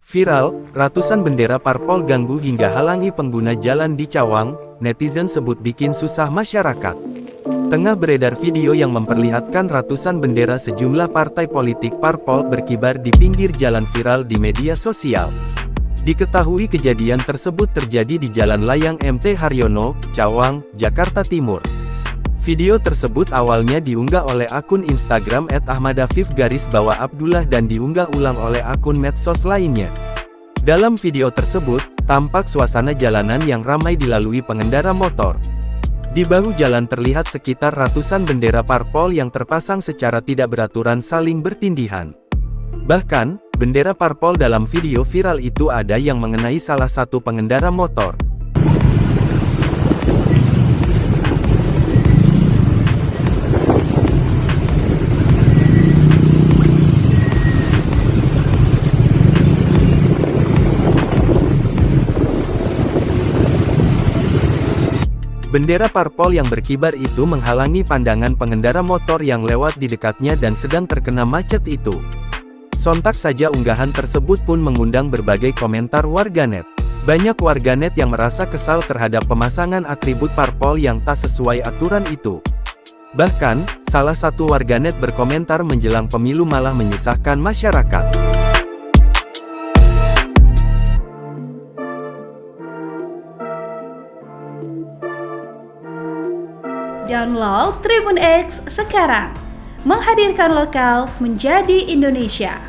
Viral, ratusan bendera parpol ganggu hingga halangi pengguna jalan di Cawang, netizen sebut bikin susah masyarakat. Tengah beredar video yang memperlihatkan ratusan bendera sejumlah partai politik parpol berkibar di pinggir jalan viral di media sosial. Diketahui kejadian tersebut terjadi di Jalan Layang MT Haryono, Cawang, Jakarta Timur. Video tersebut awalnya diunggah oleh akun Instagram @ahmadafif_Abdullah dan diunggah ulang oleh akun medsos lainnya. Dalam video tersebut, tampak suasana jalanan yang ramai dilalui pengendara motor. Di bahu jalan terlihat sekitar ratusan bendera parpol yang terpasang secara tidak beraturan saling bertindihan. Bahkan, bendera parpol dalam video viral itu ada yang mengenai salah satu pengendara motor. Bendera parpol yang berkibar itu menghalangi pandangan pengendara motor yang lewat di dekatnya dan sedang terkena macet itu. Sontak saja unggahan tersebut pun mengundang berbagai komentar warganet. Banyak warganet yang merasa kesal terhadap pemasangan atribut parpol yang tak sesuai aturan itu. Bahkan, salah satu warganet berkomentar menjelang pemilu malah menyusahkan masyarakat. Download Tribun X sekarang, menghadirkan lokal menjadi Indonesia.